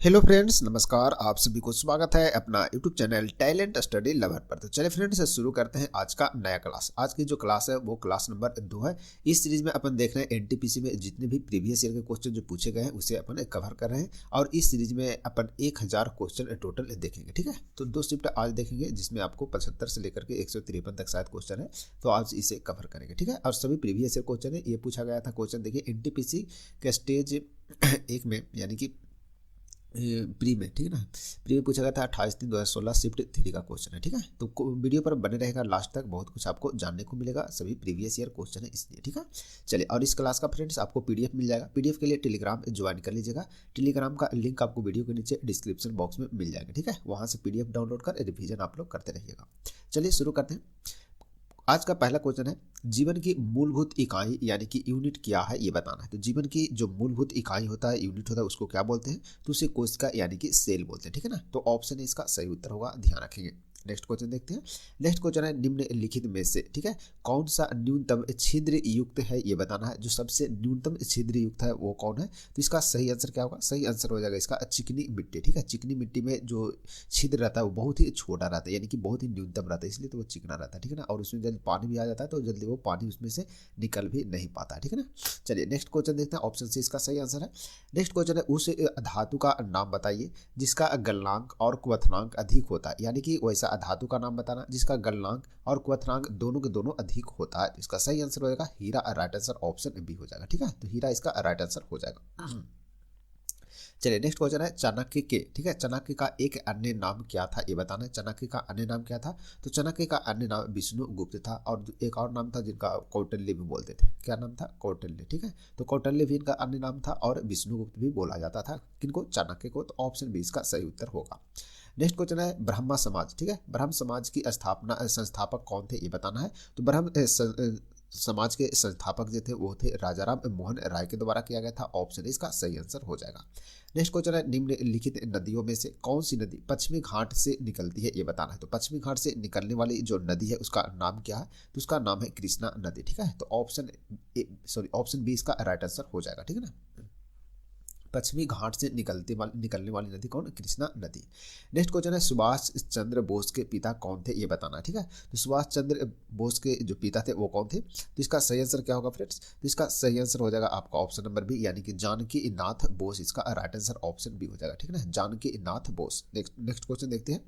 Hello friends, नमस्कार। आप सभी को स्वागत है अपना YouTube channel talent study lover पर। तो चलिए फ्रेंड्स, शुरू करते हैं आज का नया क्लास। आज की जो क्लास है वो क्लास नंबर 2 है। इस सीरीज में अपन देख रहे हैं एनटीपीसी में जितने भी प्रीवियस ईयर के क्वेश्चन जो पूछे गए हैं उसे अपन कवर कर रहे हैं। और इस सीरीज में अपन 1000 क्वेश्चन टोटल देखेंगे। ठीक है, तो 2 शिफ्ट आज देखेंगे जिसमें आपको 75 से लेकर के 153 तक शायद क्वेश्चन है, तो आज इसे कवर करेंगे। ठीक है, और सभी प्रीवियस ईयर क्वेश्चन है। ये पूछा गया था क्वेश्चन, देखिए एनटीपीसी के स्टेज 1 में यानी कि प्री में, ठीक है ना, प्री में पूछा गया था 28/3/2016 शिफ्ट 3 का क्वेश्चन है। ठीक है, तो वीडियो पर बने रहेगा लास्ट तक, बहुत कुछ आपको जानने को मिलेगा। सभी प्रीवियस ईयर क्वेश्चन है इसलिए। ठीक है, चलिए, और इस क्लास का फ्रेंड्स आपको पीडीएफ मिल जाएगा। पीडीएफ के लिए टेलीग्राम ज्वाइन कर लीजिएगा। टेलीग्राम का लिंक आपको वीडियो के नीचे डिस्क्रिप्शन बॉक्स में मिल जाएगा। ठीक है, वहाँ से पीडीएफ डाउनलोड कर रिविजन आप लोग करते रहिएगा। चलिए शुरू करते हैं। आज का पहला क्वेश्चन है, जीवन की मूलभूत इकाई यानी कि यूनिट क्या है ये बताना है। तो जीवन की जो मूलभूत इकाई होता है, यूनिट होता है, उसको क्या बोलते हैं? तो उसे कोशिका यानी कि सेल बोलते हैं। ठीक है ना, तो ऑप्शन है इसका सही उत्तर होगा, ध्यान रखेंगे। नेक्स्ट क्वेश्चन देखते हैं। नेक्स्ट क्वेश्चन है, निम्नलिखित में से, ठीक है, कौन सा न्यूनतम छिद्र युक्त है ये बताना है। जो सबसे न्यूनतम छिद्र युक्त है वो कौन है? तो इसका सही आंसर क्या होगा? सही आंसर हो जाएगा इसका चिकनी मिट्टी। ठीक है, चिकनी मिट्टी में जो छिद्र रहता है वो बहुत ही छोटा रहता है, यानी कि बहुत ही न्यूनतम रहता है, इसलिए तो वो चिकना रहता है। ठीक है ना, और उसमें जल्दी पानी भी आ जाता है तो जल्दी वो पानी उसमें से निकल भी नहीं पाता है। ठीक है ना, चलिए नेक्स्ट क्वेश्चन देखते हैं। ऑप्शन सी इसका सही आंसर है। नेक्स्ट क्वेश्चन है, उस धातु का नाम बताइए जिसका गलनांक और क्वथनांक अधिक होता है। यानी कि वैसा धातु का नाम बताना जिसका गलनांक और क्वथनांक दोनों के दोनों अधिक होता है। इसका सही आंसर हो जाएगा हीरा। राइट आंसर ऑप्शन बी हो जाएगा। ठीक है, तो हीरा इसका राइट आंसर हो जाएगा। चलिए नेक्स्ट क्वेश्चन है, चाणक्य के, ठीक है, चाणक्य का एक अन्य नाम क्या था ये बताना है। चाणक्य का अन्य नाम क्या था? तो चाणक्य का अन्य नाम विष्णुगुप्त था, और एक और नाम था जिनका कौटिल्य भी बोलते थे। क्या नाम था? कौटिल्य। ठीक है, तो कौटिल्य भी इनका अन्य नाम था और विष्णुगुप्त भी बोला जाता था। किनको? चाणक्य को। तो ऑप्शन बी इसका सही उत्तर होगा। नेक्स्ट क्वेश्चन है, ब्रह्मा समाज, ठीक है, ब्रह्म समाज की स्थापना संस्थापक कौन थे ये बताना है। तो समाज के संस्थापक जो थे वो थे राजाराम मोहन राय के द्वारा किया गया था। ऑप्शन इसका सही आंसर हो जाएगा। नेक्स्ट क्वेश्चन है, निम्नलिखित नदियों में से कौन सी नदी पश्चिमी घाट से निकलती है ये बताना है। तो पश्चिमी घाट से निकलने वाली जो नदी है उसका नाम क्या है? तो उसका नाम है कृष्णा नदी। ठीक है, तो ऑप्शन बी इसका राइट आंसर हो जाएगा। ठीक है ना, पश्चिमी घाट से निकलने वाली नदी कौन? कृष्णा नदी। नेक्स्ट क्वेश्चन है, सुभाष चंद्र बोस के पिता कौन थे ये बताना है। ठीक है, तो सुभाष चंद्र बोस के जो पिता थे वो कौन थे? तो इसका सही आंसर क्या होगा फ्रेंड्स? तो इसका सही आंसर हो जाएगा आपका ऑप्शन नंबर बी, यानी कि जानकी नाथ बोस। इसका राइट आंसर ऑप्शन बी हो जाएगा। ठीक है ना, जानकी नाथ बोस। नेक्स्ट क्वेश्चन देखते हैं।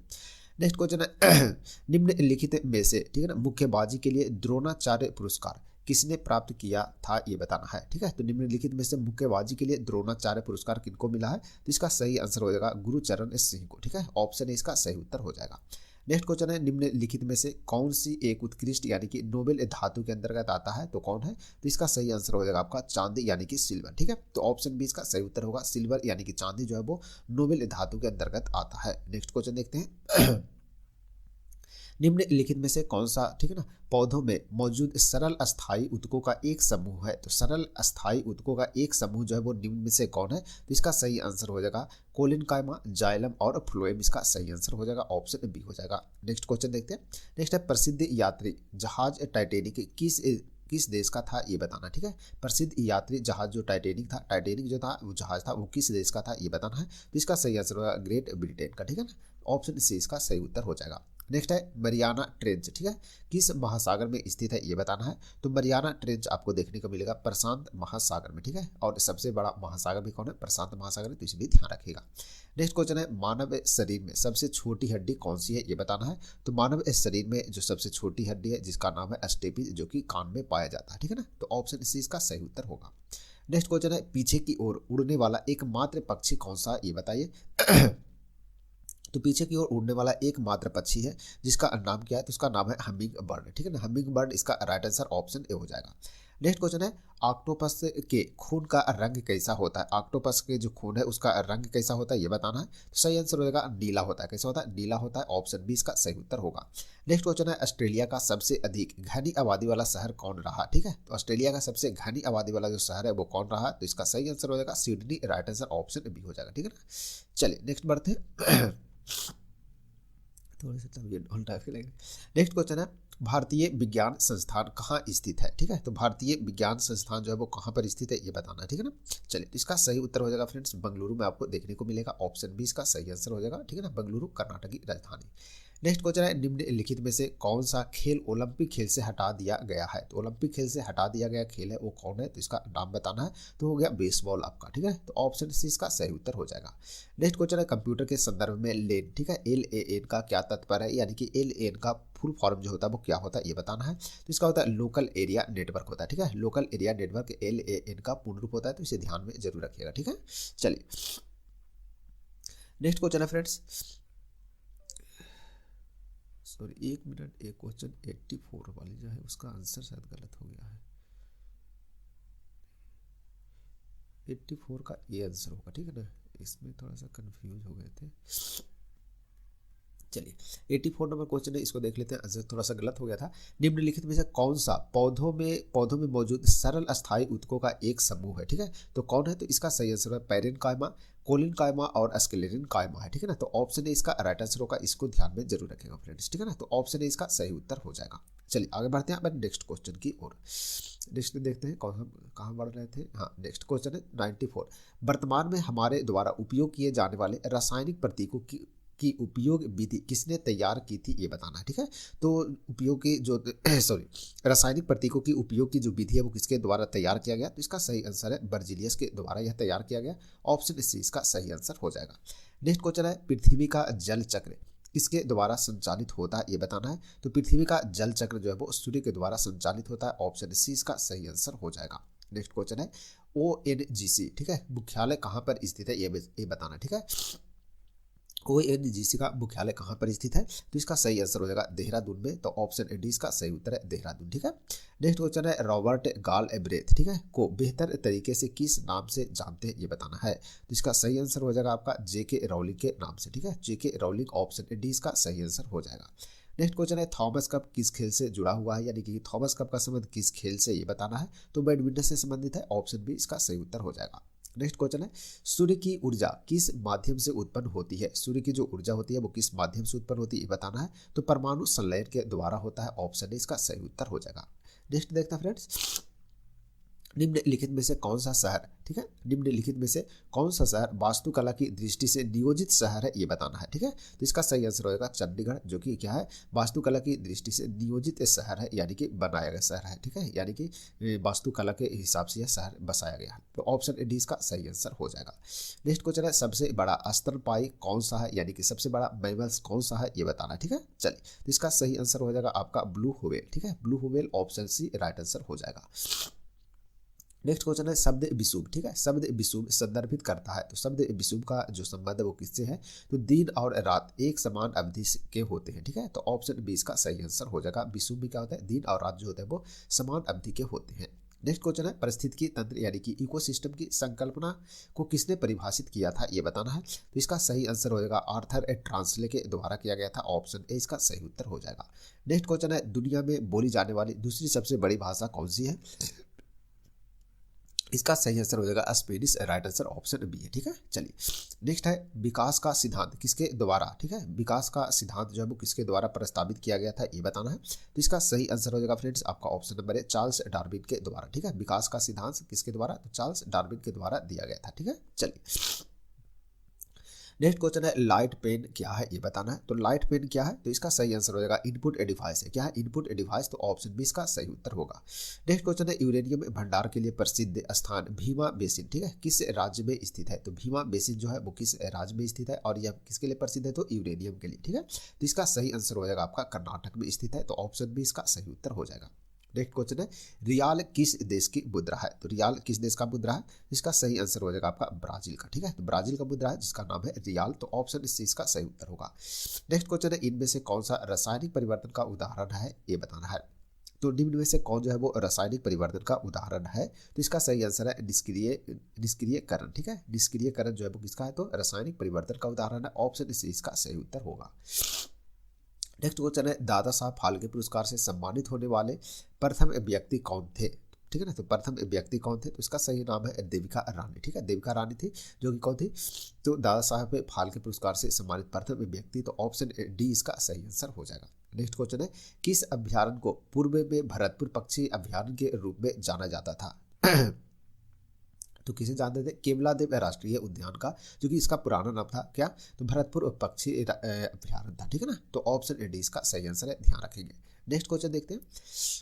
नेक्स्ट क्वेश्चन है, निम्नलिखित में से, ठीक है ना, मुक्केबाजी के लिए द्रोणाचार्य पुरस्कार किसने प्राप्त किया था ये बताना है। ठीक है, तो निम्नलिखित में से मुक्केबाजी के लिए द्रोणाचार्य पुरस्कार किनको मिला है? तो इसका सही आंसर हो जाएगा गुरुचरण सिंह को। ठीक है, ऑप्शन ए इसका सही उत्तर हो जाएगा। नेक्स्ट क्वेश्चन है, निम्नलिखित में से कौन सी एक उत्कृष्ट यानी कि नोबेल धातु के अंतर्गत आता है? तो कौन है? तो इसका सही आंसर हो जाएगा आपका चांदी यानी कि सिल्वर। ठीक है, तो ऑप्शन बी इसका सही उत्तर होगा। सिल्वर यानी कि चांदी जो है वो नोबेल धातु के अंतर्गत आता है। नेक्स्ट क्वेश्चन देखते हैं। निम्नलिखित में से कौन सा, ठीक है ना, पौधों में मौजूद सरल अस्थायी ऊतकों का एक समूह है? तो सरल अस्थायी ऊतकों का एक समूह जो है वो निम्न में से कौन है? तो इसका सही आंसर हो जाएगा कोलिनकाइमा, जाइलम और फ्लोएम। इसका सही आंसर हो जाएगा, ऑप्शन बी हो जाएगा। नेक्स्ट क्वेश्चन देखते हैं। नेक्स्ट है, प्रसिद्ध यात्री जहाज टाइटेनिक किस देश का था ये बताना। ठीक है, प्रसिद्ध यात्री जहाज जो टाइटेनिक था, टाइटेनिक जो था वो जहाज था वो किस देश का था ये बताना है। तो इसका सही आंसर होगा ग्रेट ब्रिटेन का। ठीक है ना, ऑप्शन सी इसका सही उत्तर हो जाएगा। नेक्स्ट है, मरियाना ट्रेंच, ठीक है, किस महासागर में स्थित है ये बताना है। तो मरियाना ट्रेंच आपको देखने को मिलेगा प्रशांत महासागर में। ठीक है, और सबसे बड़ा महासागर भी कौन है? प्रशांत महासागर है, तो इसे भी ध्यान रखिएगा। नेक्स्ट क्वेश्चन है, मानव शरीर में सबसे छोटी हड्डी कौन सी है ये बताना है। तो मानव शरीर में जो सबसे छोटी हड्डी है जिसका नाम है अस्टेपिस, जो कि कान में पाया जाता है। ठीक है ना, तो ऑप्शन सी इसका सही उत्तर होगा। नेक्स्ट क्वेश्चन है, पीछे की ओर उड़ने वाला एकमात्र पक्षी कौन सा ये बताइए। तो पीछे की ओर उड़ने वाला एकमात्र पक्षी है जिसका नाम क्या है? तो उसका नाम है हमिंग बर्ड। ठीक है ना, हमिंग बर्ड इसका राइट आंसर ऑप्शन ए हो जाएगा। नेक्स्ट क्वेश्चन है, ऑक्टोपस के खून का रंग कैसा होता है? ऑक्टोपस के जो खून है उसका रंग कैसा होता है ये बताना है। तो सही आंसर हो जाएगा नीला होता है। कैसा होता है? नीला होता है। ऑप्शन बी इसका सही उत्तर होगा। नेक्स्ट क्वेश्चन है, ऑस्ट्रेलिया का सबसे अधिक घनी आबादी वाला शहर कौन रहा? ठीक है, तो ऑस्ट्रेलिया का सबसे घनी आबादी वाला जो शहर है वो कौन रहा? तो इसका सही आंसर हो जाएगा Sydney. Right answer option B हो जाएगा। ठीक है ना, चलिए नेक्स्ट बढ़ते हैं। थोड़े से तब ये उल्टा लगेगा। नेक्स्ट क्वेश्चन है, भारतीय विज्ञान संस्थान कहाँ स्थित है, ठीक है। तो भारतीय विज्ञान संस्थान जो है वो कहाँ पर स्थित है ये बताना है, ठीक है ना। चलिए, तो इसका सही उत्तर हो जाएगा फ्रेंड्स बेंगलुरु में आपको देखने को मिलेगा। ऑप्शन बी इसका सही आंसर हो जाएगा, ठीक है ना, बेंगलुरु कर्नाटक की राजधानी। नेक्स्ट क्वेश्चन है, निम्नलिखित में से कौन सा खेल ओलंपिक खेल से हटा दिया गया है। तो ओलंपिक खेल से हटा दिया गया खेल है वो कौन है, तो इसका नाम बताना है। तो हो गया बेसबॉल आपका, ठीक है। तो ऑप्शन सी इसका सही उत्तर हो जाएगा। नेक्स्ट क्वेश्चन है, कंप्यूटर के संदर्भ में लेन, ठीक है, LAN का क्या तात्पर्य है, यानी कि LAN का फुल फॉर्म जो होता है वो क्या होता है ये बताना है। तो इसका होता है लोकल एरिया नेटवर्क होता है, ठीक है। लोकल एरिया नेटवर्क LAN का पूर्ण रूप होता है, तो इसे ध्यान में जरूर रखिएगा, ठीक है। चलिए, नेक्स्ट क्वेश्चन है फ्रेंड्स, सॉरी 1 मिनट, एक क्वेश्चन 84 वाली जो है उसका आंसर शायद गलत हो गया है। 84 का ये आंसर होगा, ठीक है ना, इसमें थोड़ा सा कंफ्यूज हो गए थे। चलिए, 84 नंबर क्वेश्चन है, इसको देख लेते हैं, आंसर थोड़ा सा गलत हो गया था। निम्नलिखित में से कौन सा पौधों में मौजूद सरल अस्थायी ऊतकों का एक समूह है, ठीक है। तो कौन है, तो इसका सही आंसर है पैरेनकाइमा, कोलिनकाइमा और स्क्लेरेनकाइमा है, ठीक है ना। तो ऑप्शन ए इसका राइट आंसर होगा, इसको ध्यान में जरूर रखेगा फ्रेंड्स, ठीक है ना। तो ऑप्शन ए इसका सही उत्तर हो जाएगा। चलिए, आगे बढ़ते हैं अपन नेक्स्ट क्वेश्चन की ओर। नेक्स्ट देखते हैं कौन, हम कहाँ बढ़ रहे थे। हाँ, नेक्स्ट क्वेश्चन है 94, वर्तमान में हमारे द्वारा उपयोग किए जाने वाले रासायनिक प्रतीकों की उपयोग विधि किसने तैयार की थी ये बताना है, ठीक है। तो उपयोग की जो सॉरी रासायनिक प्रतीकों की उपयोग की जो विधि है वो किसके द्वारा तैयार किया गया, तो इसका सही आंसर है बर्जीलियस के द्वारा यह तैयार किया गया। ऑप्शन सी इसका सही आंसर हो जाएगा। नेक्स्ट क्वेश्चन है, पृथ्वी का जल चक्र किसके द्वारा संचालित होता है ये बताना है। तो पृथ्वी का जल चक्र जो है वो सूर्य के द्वारा संचालित होता है। ऑप्शन सी इसका सही आंसर हो जाएगा। नेक्स्ट क्वेश्चन है, ONGC, ठीक है, मुख्यालय कहाँ पर स्थित है ये बताना, ठीक है। ONGC का मुख्यालय कहाँ पर स्थित है, तो इसका सही आंसर हो जाएगा देहरादून में। तो ऑप्शन डी इसका सही उत्तर है देहरादून, ठीक है। नेक्स्ट क्वेश्चन है, रॉबर्ट गालब्रेथ, ठीक है, को बेहतर तरीके से किस नाम से जानते हैं ये बताना है। तो इसका सही आंसर हो जाएगा आपका JK राउलिंग के नाम से, ठीक है, JK राउलिंग। ऑप्शन डी इसका सही आंसर हो जाएगा। नेक्स्ट क्वेश्चन है, थॉमस कप किस खेल से जुड़ा हुआ है, यानी कि थॉमस कप का संबंध किस खेल से ये बताना है। तो बैडमिंटन से संबंधित है। ऑप्शन बी इसका सही उत्तर हो जाएगा। नेक्स्ट क्वेश्चन है, सूर्य की ऊर्जा किस माध्यम से उत्पन्न होती है। सूर्य की जो ऊर्जा होती है वो किस माध्यम से उत्पन्न होती है ये बताना है। तो परमाणु संलयन के द्वारा होता है। ऑप्शन ए इसका सही उत्तर हो जाएगा। नेक्स्ट देखते हैं फ्रेंड्स, निम्नलिखित में से कौन सा शहर, ठीक है, निम्नलिखित में से कौन सा शहर वास्तुकला की दृष्टि से नियोजित शहर है ये बताना है, ठीक है। तो इसका सही आंसर होगा चंडीगढ़, जो कि क्या है, वास्तुकला की दृष्टि से नियोजित शहर है, यानी कि बनाया गया शहर है, ठीक है, यानी कि वास्तुकला के हिसाब से यह शहर बसाया गया है। तो ऑप्शन डी इसका सही आंसर हो जाएगा। नेक्स्ट क्वेश्चन है, सबसे बड़ा स्तनपायी कौन सा है, यानी कि सबसे बड़ा मैमल्स कौन सा है ये बताना है, ठीक है। चलिए, तो इसका सही आंसर हो जाएगा आपका ब्लू व्हेल, ठीक है, blue whale. Option C right answer हो जाएगा। नेक्स्ट क्वेश्चन है, शब्द विषुव, ठीक है, शब्द विषुव संदर्भित करता है। तो शब्द विषुव का जो संबंध है वो किससे है, तो दिन और रात एक समान अवधि के होते हैं, ठीक है। तो ऑप्शन बी इसका सही आंसर हो जाएगा। विषुव में क्या होता है, दिन और रात जो होते हैं वो समान अवधि के होते हैं। नेक्स्ट क्वेश्चन है, पारिस्थितिकी तंत्र यानी कि इकोसिस्टम की संकल्पना को किसने परिभाषित किया था ये बताना है। तो इसका सही आंसर हो जाएगा आर्थर ट्रांसले के द्वारा किया गया था। ऑप्शन ए इसका सही उत्तर हो जाएगा। नेक्स्ट क्वेश्चन है, दुनिया में बोली जाने वाली दूसरी सबसे बड़ी भाषा कौन सी है। इसका सही आंसर हो जाएगा Spanish. Right answer option B है, ठीक है। चलिए, नेक्स्ट है, विकास का सिद्धांत किसके द्वारा, ठीक है, विकास का सिद्धांत जो है वो किसके द्वारा प्रस्तावित किया गया था ये बताना है। तो इसका सही आंसर हो जाएगा फ्रेंड्स आपका ऑप्शन नंबर है चार्ल्स डार्विन के द्वारा, ठीक है। विकास का सिद्धांत किसके द्वारा, तो चार्ल्स डार्विन के द्वारा दिया गया था, ठीक है। चलिए, नेक्स्ट क्वेश्चन है, लाइट पेन क्या है ये बताना है। तो लाइट पेन क्या है, तो इसका सही आंसर हो जाएगा इनपुट डिवाइस है। क्या है, इनपुट डिवाइस। तो ऑप्शन बी इसका सही उत्तर होगा। नेक्स्ट क्वेश्चन है, यूरेनियम भंडार के लिए प्रसिद्ध स्थान भीमा बेसिन, ठीक है, किस राज्य में स्थित है। तो भीमा बेसिन जो है वो किस राज्य में स्थित है और यह किसके लिए प्रसिद्ध है, तो यूरेनियम के लिए, ठीक है। तो इसका सही आंसर हो जाएगा आपका कर्नाटक में स्थित है। तो ऑप्शन बी इसका सही उत्तर हो जाएगा। नेक्स्ट क्वेश्चन है, रियाल किस देश की मुद्रा है। तो रियाल किस देश का मुद्रा है, इसका सही आंसर हो जाएगा आपका ब्राजील का, ठीक है। तो ब्राजील का मुद्रा है जिसका नाम है रियाल। तो ऑप्शन सी इसका सही उत्तर होगा। नेक्स्ट क्वेश्चन है, इनमें से कौन सा रासायनिक परिवर्तन का उदाहरण है ये बताना है। तो निम्न में से कौन जो है वो रासायनिक परिवर्तन का उदाहरण है। तो इसका सही आंसर है निष्क्रियकरण, ठीक है। निष्क्रियकरण जो है वो किसका है, तो रासायनिक परिवर्तन का उदाहरण है। ऑप्शन सी इसका सही उत्तर होगा। नेक्स्ट क्वेश्चन है, दादा साहब फाल्के पुरस्कार से सम्मानित होने वाले प्रथम व्यक्ति कौन थे, ठीक है ना। तो प्रथम व्यक्ति कौन थे, तो इसका सही नाम है देविका रानी, ठीक है, देविका रानी थी, जो कि कौन थी, तो दादा साहब फाल्के पुरस्कार से सम्मानित प्रथम व्यक्ति। तो ऑप्शन डी इसका सही आंसर हो जाएगा। नेक्स्ट क्वेश्चन है, किस अभ्यारण्य को पूर्व में भरतपुर पक्षी अभ्यारण्य के रूप में जाना जाता था? तो किसे जानते थे? केवलादेव राष्ट्रीय उद्यान का, जो कि इसका पुराना नाम था क्या? तो भरतपुर पक्षी अभ्यारण्य था, ठीक है ना। तो ऑप्शन डी इसका सही आंसर है, ध्यान रखेंगे। नेक्स्ट क्वेश्चन देखते हैं,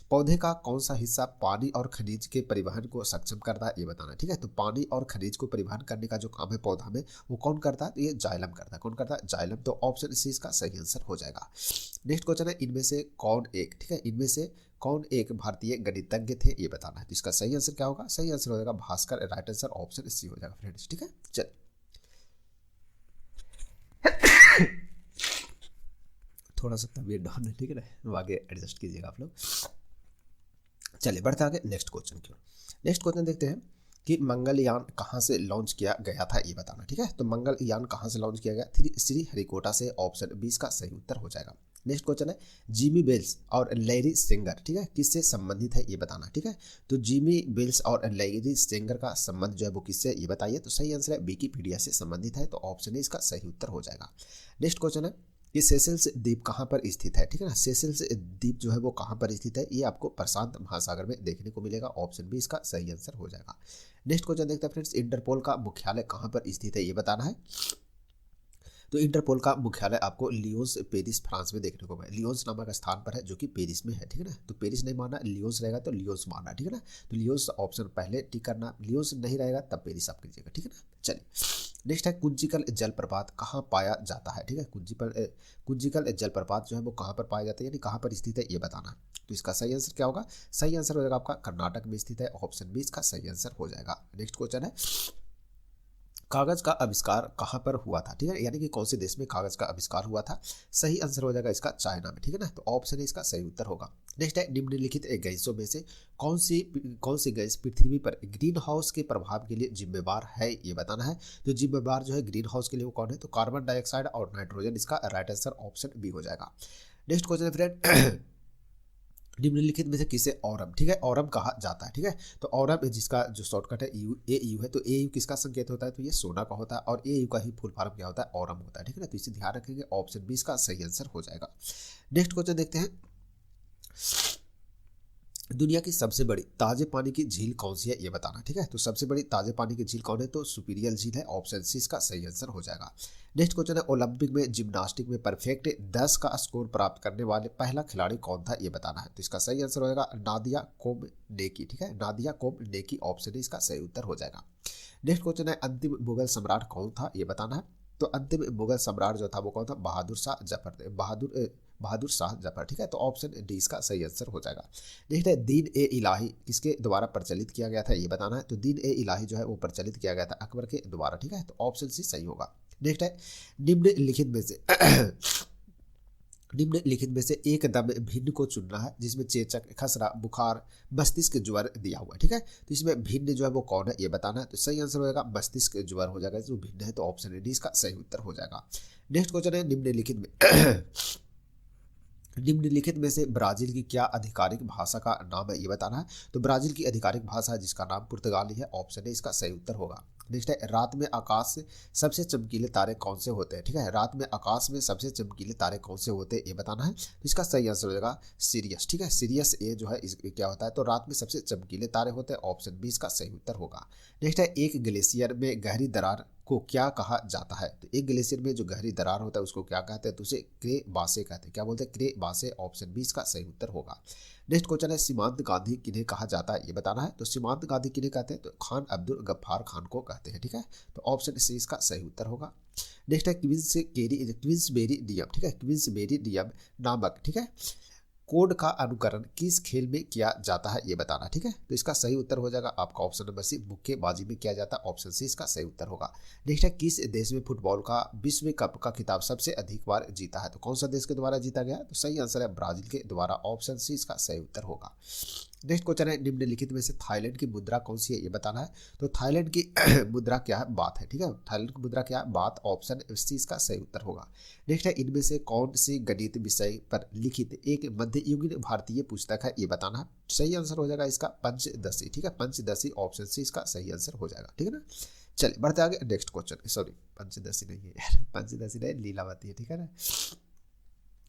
पौधे का कौन सा हिस्सा पानी और खनिज के परिवहन को सक्षम करता है, ये बताना, ठीक है। तो पानी और खनिज को परिवहन करने का जो काम है पौधा में, वो कौन करता है? तो ये जाइलम करता है। कौन करता है? जाइलम। तो ऑप्शन सी इसका सही आंसर हो जाएगा। नेक्स्ट क्वेश्चन है, इनमें से कौन एक, ठीक है, इनमें से कौन एक भारतीय गणितज्ञ थे, ये बताना है। तो इसका सही आंसर क्या होगा? सही आंसर हो जाएगा Bhaskar, right answer option C हो जाएगा फ्रेंड्स, ठीक है। चल थोड़ा सा तबीयत डाउन है, ठीक है ना, आगे एडजस्ट कीजिएगा आप लोग। चलिए बढ़ते आगे नेक्स्ट क्वेश्चन की ओर। नेक्स्ट क्वेश्चन देखते हैं कि मंगलयान कहाँ से लॉन्च किया गया था, ये बताना, ठीक है। तो मंगलयान कहाँ से लॉन्च किया गया? श्रीहरिकोटा से, ऑप्शन 20 का सही उत्तर हो जाएगा। नेक्स्ट क्वेश्चन है, जिमी बेल्स और लैरी सेंगर, ठीक है, किससे संबंधित है, ये बताना, ठीक है। तो जिमी बेल्स और लैरी सेंगर का संबंध जो है वो किससे, ये बताइए। तो सही आंसर है विकिपीडिया से संबंधित है, तो ऑप्शन ए इसका सही उत्तर हो जाएगा। नेक्स्ट क्वेश्चन है, ये सेशल्स द्वीप कहाँ पर स्थित है, ठीक है ना। सेशल्स द्वीप जो है वो कहाँ पर स्थित है, ये आपको प्रशांत महासागर में देखने को मिलेगा, ऑप्शन बी इसका सही आंसर हो जाएगा। नेक्स्ट क्वेश्चन देखते हैं फ्रेंड्स, इंटरपोल का मुख्यालय कहाँ पर स्थित है, ये बताना है। तो इंटरपोल का मुख्यालय आपको लियोन्स, पेरिस, फ्रांस में देखने को मिलेगा। लियोन्स नामक स्थान पर है, जो कि पेरिस में है, ठीक है ना। तो पेरिस नहीं माना, लियोन्स रहेगा तो लियोन्स माना, ठीक है ना। तो लियोन्स ऑप्शन पहले टिक करना, लियोन्स नहीं रहेगा तब पेरिस आप कीजिएगा, ठीक है ना। चलिए नेक्स्ट है, कुंचिकल जलप्रपात कहाँ पाया जाता है, ठीक है। कुंचिकल जलप्रपात जो है वो कहाँ पर पाया जाता है, यानी कहाँ पर स्थित है, ये बताना है। तो इसका सही आंसर क्या होगा? सही आंसर हो जाएगा आपका कर्नाटक में स्थित है, ऑप्शन बी इसका सही आंसर हो जाएगा। नेक्स्ट क्वेश्चन है, कागज का आविष्कार कहाँ पर हुआ था, ठीक है, यानी कि कौन से देश में कागज का आविष्कार हुआ था? सही आंसर हो जाएगा इसका चाइना में, ठीक है ना। तो ऑप्शन इसका सही उत्तर होगा। नेक्स्ट है, निम्नलिखित गैसों में से कौन सी गैस पृथ्वी पर ग्रीन हाउस के प्रभाव के लिए जिम्मेवार है, ये बताना है। तो जिम्मेवार जो है ग्रीन हाउस के लिए वो कौन है? तो कार्बन डाइऑक्साइड और नाइट्रोजन, इसका राइट आंसर ऑप्शन बी हो जाएगा। नेक्स्ट क्वेश्चन है फ्रेंड, निम्नलिखित में से किसे औरम, ठीक है, औरम कहा जाता है, ठीक है। तो औरम जिसका जो शॉर्टकट है AU है, तो AU किसका संकेत होता है? तो ये सोना का होता है, और AU का ही फुल फॉर्म क्या होता है? औरम होता है, ठीक है ना। तो इसे ध्यान रखेंगे, ऑप्शन 20 का सही आंसर हो जाएगा। नेक्स्ट क्वेश्चन देखते हैं, दुनिया की सबसे बड़ी ताजे पानी की झील कौन सी है, ये बताना, ठीक है। तो सबसे बड़ी ताजे पानी की झील कौन है? तो सुपीरियर झील है, ऑप्शन सी इसका सही आंसर हो जाएगा। नेक्स्ट क्वेश्चन है, ओलंपिक में जिम्नास्टिक में परफेक्ट 10 का स्कोर प्राप्त करने वाले पहला खिलाड़ी कौन था, ये बताना है। तो इसका सही आंसर हो जाएगा नादिया कोमनेकी, ठीक है, नादिया कोमनेकी, ऑप्शन इसका सही उत्तर हो जाएगा। नेक्स्ट क्वेश्चन है, अंतिम मुगल सम्राट कौन था, ये बताना है। तो अंतिम मुगल सम्राट जो था वो कौन था? बहादुर शाह जफर, बहादुर शाह जफर, ठीक है। तो ऑप्शन डी इसका सही आंसर हो जाएगा। नेक्स्ट है, दीन ए इलाही किसके द्वारा प्रचलित किया गया था, ये बताना है। तो दीन ए इलाही जो है वो प्रचलित किया गया था अकबर के द्वारा, ठीक है। तो ऑप्शन सी सही होगा। नेक्स्ट है, निम्नलिखित में से निम्नलिखित में से एक दम भिन्न को चुनना है, जिसमें चेचक, खसरा, बुखार, मस्तिष्क ज्वर दिया हुआ है, ठीक है। तो इसमें भिन्न जो है वो कौन है, ये बताना है। तो सही आंसर हो जाएगा मस्तिष्क ज्वर हो जाएगा, जो भिन्न है, तो ऑप्शन डी इसका सही उत्तर हो जाएगा। नेक्स्ट क्वेश्चन है, निम्नलिखित में से ब्राजील की क्या आधिकारिक भाषा का नाम है, ये बताना है। तो ब्राजील की आधिकारिक भाषा है जिसका नाम पुर्तगाली है, ऑप्शन ए इसका सही उत्तर होगा। नेक्स्ट है, रात में आकाश से सबसे चमकीले तारे कौन से होते हैं, ठीक है। रात में आकाश में सबसे चमकीले तारे कौन से होते हैं, ये बताना है। तो इसका सही आंसर हो जाएगा सीरियस, ठीक है, सीरियस ए जो है क्या होता है? तो रात में सबसे चमकीले तारे होते हैं, ऑप्शन बी इसका सही उत्तर होगा। नेक्स्ट है, एक ग्लेशियर में गहरी दरार को क्या कहा जाता है? तो एक ग्लेशियर में जो गहरी दरार होता है उसको क्या कहते हैं? तो उसे क्रेबासे कहते हैं। क्या बोलते हैं? क्रेबासे, ऑप्शन बी इसका सही उत्तर होगा। नेक्स्ट क्वेश्चन है, सीमांत गांधी किन्हें कहा जाता है, ये बताना है। तो सीमांत गांधी किन्हें कहते हैं? तो खान अब्दुल गफ्फार खान को कहते हैं, ठीक है। तो ऑप्शन सी इसका सही उत्तर होगा। नेक्स्ट है, क्वींसबेरी नियम, ठीक है, क्वींसबेरी नियम नामक, ठीक है, कोड का अनुकरण किस खेल में किया जाता है, ये बताना, ठीक है। तो इसका सही उत्तर हो जाएगा आपका ऑप्शन नंबर सी, मुक्केबाजी में किया जाता है, ऑप्शन सी इसका सही उत्तर होगा। नेक्स्ट है, किस देश में फुटबॉल का विश्व कप का खिताब सबसे अधिक बार जीता है? तो कौन सा देश के द्वारा जीता गया? तो सही आंसर है ब्राजील के द्वारा, ऑप्शन सी इसका सही उत्तर होगा। नेक्स्ट क्वेश्चन है, निम्नलिखित में से थाईलैंड की मुद्रा कौन सी है, ये बताना है। तो थाईलैंड की मुद्रा क्या है? बात है, ठीक है। थाईलैंड की मुद्रा क्या है? बात, ऑप्शन सी इसका सही उत्तर होगा। नेक्स्ट है, इनमें से कौन सी गणित विषय पर लिखित एक मध्ययुगीन भारतीय पुस्तक है, ये बताना है। सही आंसर हो जाएगा इसका पंचदशी, ठीक है, पंचदशी, ऑप्शन सी इसका सही आंसर हो जाएगा, ठीक है ना। चलिए बढ़ते आगे नेक्स्ट क्वेश्चन, सॉरी पंचदशी नहीं है यार, पंचदशी नहीं लीलावती है, ठीक है ना।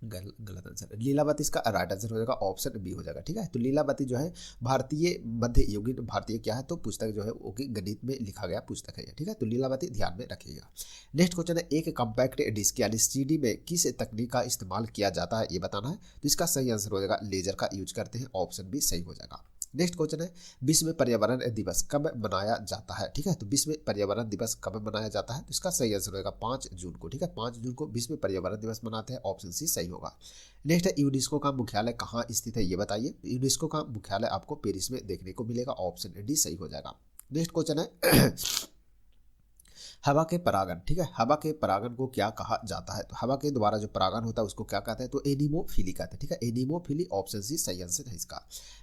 गलत आंसर। लीलावती इसका राइट आंसर हो जाएगा, ऑप्शन बी हो जाएगा। ठीक है, तो लीलावती जो है भारतीय मध्ययुगीन भारतीय क्या है, तो पुस्तक जो है वो कि गणित में लिखा गया पुस्तक है। ठीक है, तो लीलावती ध्यान में रखिएगा। नेक्स्ट क्वेश्चन है, एक कॉम्पैक्ट डिस्क यानी सीडी में किस तकनीक का इस्तेमाल किया जाता है ये बताना है। तो इसका सही आंसर हो जाएगा लेजर का यूज करते हैं, ऑप्शन बी सही हो जाएगा। नेक्स्ट क्वेश्चन है, विश्व पर्यावरण दिवस कब मनाया जाता है। ठीक है, तो विश्व पर्यावरण दिवस कब मनाया जाता है, तो इसका सही आंसर होगा 5 जून को। ठीक है, 5 जून को विश्व पर्यावरण दिवस मनाते हैं, ऑप्शन सी सही होगा। नेक्स्ट है, यूनेस्को का मुख्यालय कहाँ स्थित है ये बताइए। यूनेस्को का मुख्यालय आपको पेरिस में देखने को मिलेगा, ऑप्शन डी सही हो जाएगा। नेक्स्ट क्वेश्चन है हवा के परागण। ठीक है, हवा के परागण को क्या कहा जाता है, तो हवा के द्वारा जो परागण होता है उसको क्या कहते हैं, तो एनिमोफिली कहते हैं। ठीक है, एनिमोफिली, ऑप्शन सी सही आंसर है इसका।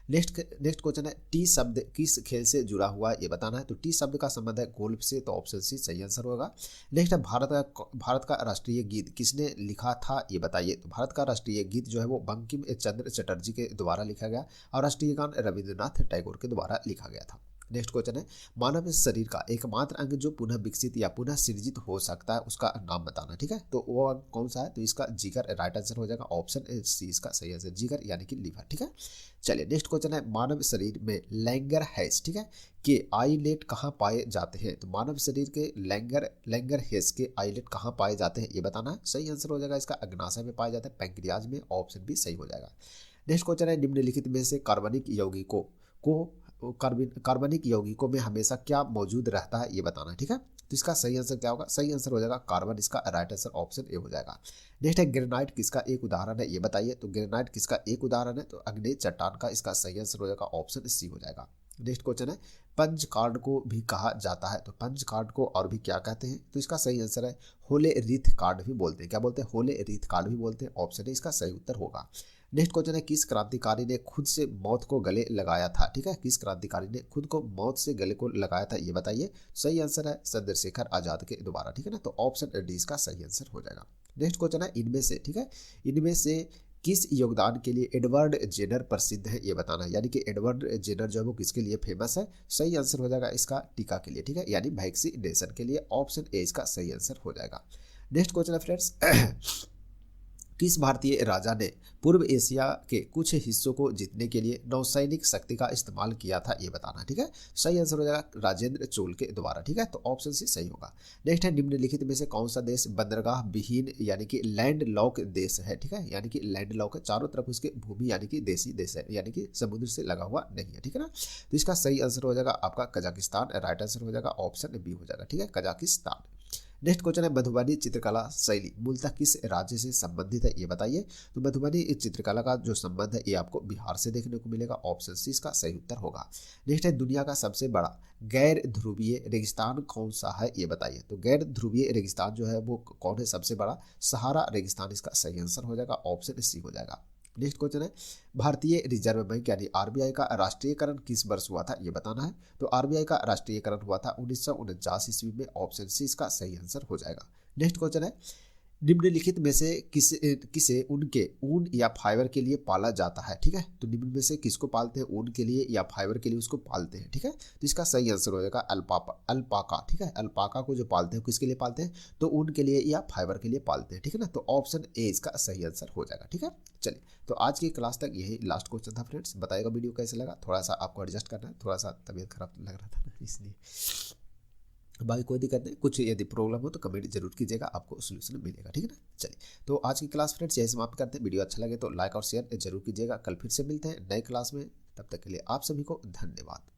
नेक्स्ट क्वेश्चन है, टी शब्द किस खेल से जुड़ा हुआ है ये बताना है। तो टी शब्द का संबंध है गोल्फ से, तो ऑप्शन सी सही आंसर होगा। नेक्स्ट है, भारत का राष्ट्रीय गीत किसने लिखा था ये बताइए। तो भारत का राष्ट्रीय गीत जो है वो बंकिम चंद्र चटर्जी के द्वारा लिखा गया और राष्ट्रीय गान रविंद्रनाथ टैगोर के द्वारा लिखा गया था। नेक्स्ट क्वेश्चन है, मानव शरीर का एकमात्र अंग जो पुनः विकसित या पुनः सृजित हो सकता है उसका नाम बताना। ठीक है, तो वो अंग कौन सा है, तो इसका जिगर राइट आंसर हो जाएगा, ऑप्शन सी इसका सही आंसर, जिगर यानी कि लीवर। ठीक है, चलिए नेक्स्ट क्वेश्चन है, मानव शरीर में लैंगरहैंस, ठीक है, के आईलेट कहाँ पाए जाते हैं। तो मानव शरीर के लैंगरहैंस के आईलेट कहाँ पाए जाते हैं ये बताना है। सही आंसर हो जाएगा इसका अग्नाशय में पाए जाते हैं, पैंक्रियाज में, ऑप्शन भी सही हो जाएगा। नेक्स्ट क्वेश्चन है, निम्नलिखित में से कार्बनिक यौगिकों को कार्बनिक यौगिकों में हमेशा क्या मौजूद रहता है ये बताना है। ठीक है, तो इसका सही आंसर क्या होगा, सही आंसर हो जाएगा कार्बन, इसका राइट आंसर ऑप्शन ए हो जाएगा। नेक्स्ट है, ग्रेनाइट किसका एक उदाहरण है ये बताइए। तो ग्रेनाइट किसका एक उदाहरण है, तो अग्नेय चट्टान का, इसका सही आंसर हो जाएगा, ऑप्शन सी हो जाएगा। नेक्स्ट क्वेश्चन है, पंच कार्ड को भी कहा जाता है। तो पंच कार्ड को और भी क्या कहते हैं, तो इसका सही आंसर है होले रीथ कार्ड भी बोलते हैं। क्या बोलते हैं, होले रीथ कार्ड भी बोलते हैं, ऑप्शन ए इसका सही उत्तर होगा। नेक्स्ट क्वेश्चन है, किस क्रांतिकारी ने खुद से मौत को गले लगाया था। ठीक है, किस क्रांतिकारी ने खुद को मौत से गले को लगाया था ये बताइए। सही आंसर है चंद्रशेखर आजाद के द्वारा। ठीक है ना, तो ऑप्शन डी इसका सही आंसर हो जाएगा। नेक्स्ट क्वेश्चन है, इनमें से, ठीक है, इनमें से किस योगदान के लिए एडवर्ड जेनर प्रसिद्ध है ये बताना है। यानी कि एडवर्ड जेनर जो है वो किसके लिए फेमस है। सही आंसर हो जाएगा इसका टीका के लिए। ठीक है, यानी वैक्सीनेशन के लिए, ऑप्शन ए इसका सही आंसर हो जाएगा। नेक्स्ट क्वेश्चन है फ्रेंड्स, किस भारतीय राजा ने पूर्व एशिया के कुछ हिस्सों को जीतने के लिए नौसैनिक शक्ति का इस्तेमाल किया था ये बताना। ठीक है, सही आंसर हो जाएगा राजेंद्र चोल के द्वारा। ठीक है, तो ऑप्शन सी सही होगा। नेक्स्ट है, निम्नलिखित में से कौन सा देश बंदरगाह विहीन यानी कि लैंड लॉक देश है। ठीक है, यानी कि लैंड लॉक है, चारों तरफ उसके भूमि यानी कि देशी देश है, यानी कि समुद्र से लगा हुआ नहीं है। ठीक है ना, तो इसका सही आंसर हो जाएगा आपका कजाकिस्तान, राइट आंसर हो जाएगा, ऑप्शन बी हो जाएगा। ठीक है, कजाकिस्तान। नेक्स्ट क्वेश्चन है, मधुबनी चित्रकला शैली मूलतः किस राज्य से संबंधित है ये बताइए। तो मधुबनी चित्रकला का जो संबंध है ये आपको बिहार से देखने को मिलेगा, ऑप्शन सी इसका सही उत्तर होगा। नेक्स्ट है, दुनिया का सबसे बड़ा गैर ध्रुवीय रेगिस्तान कौन सा है ये बताइए। तो गैर ध्रुवीय रेगिस्तान जो है वो कौन है सबसे बड़ा, सहारा रेगिस्तान, इसका सही आंसर हो जाएगा, ऑप्शन सी हो जाएगा। नेक्स्ट क्वेश्चन है, भारतीय रिजर्व बैंक यानी आरबीआई का राष्ट्रीयकरण किस वर्ष हुआ था ये बताना है। तो आरबीआई का राष्ट्रीयकरण हुआ था 1949 ईस्वी में, ऑप्शन सी इसका सही आंसर हो जाएगा। नेक्स्ट क्वेश्चन है, निम्नलिखित में से किसे उनके ऊन या फाइबर के लिए पाला जाता है। ठीक है, तो निम्न में से किसको पालते हैं, ऊन के लिए या फाइबर के लिए उसको पालते हैं। ठीक है, तो इसका सही आंसर हो जाएगा अल्पाका। ठीक है, अल्पाका को जो पालते हैं किसके लिए पालते हैं, तो ऊन के लिए या फाइबर के लिए पालते हैं। ठीक है ना, तो ऑप्शन ए इसका सही आंसर हो जाएगा। ठीक है, चलिए तो आज की क्लास तक यही लास्ट क्वेश्चन था फ्रेंड्स। बताइएगा वीडियो कैसे लगा, थोड़ा सा आपको एडजस्ट करना है, थोड़ा सा तबीयत खराब लग रहा था ना इसलिए, बाकी कोई दिक्कत नहीं, कुछ यदि प्रॉब्लम हो तो कमेंट जरूर कीजिएगा, आपको सोल्यूशन मिलेगा। ठीक है ना, चलिए तो आज की क्लास फ्रेंड्स यही समाप्त करते हैं। वीडियो अच्छा लगे तो लाइक और शेयर जरूर कीजिएगा। कल फिर से मिलते हैं नए क्लास में, तब तक के लिए आप सभी को धन्यवाद।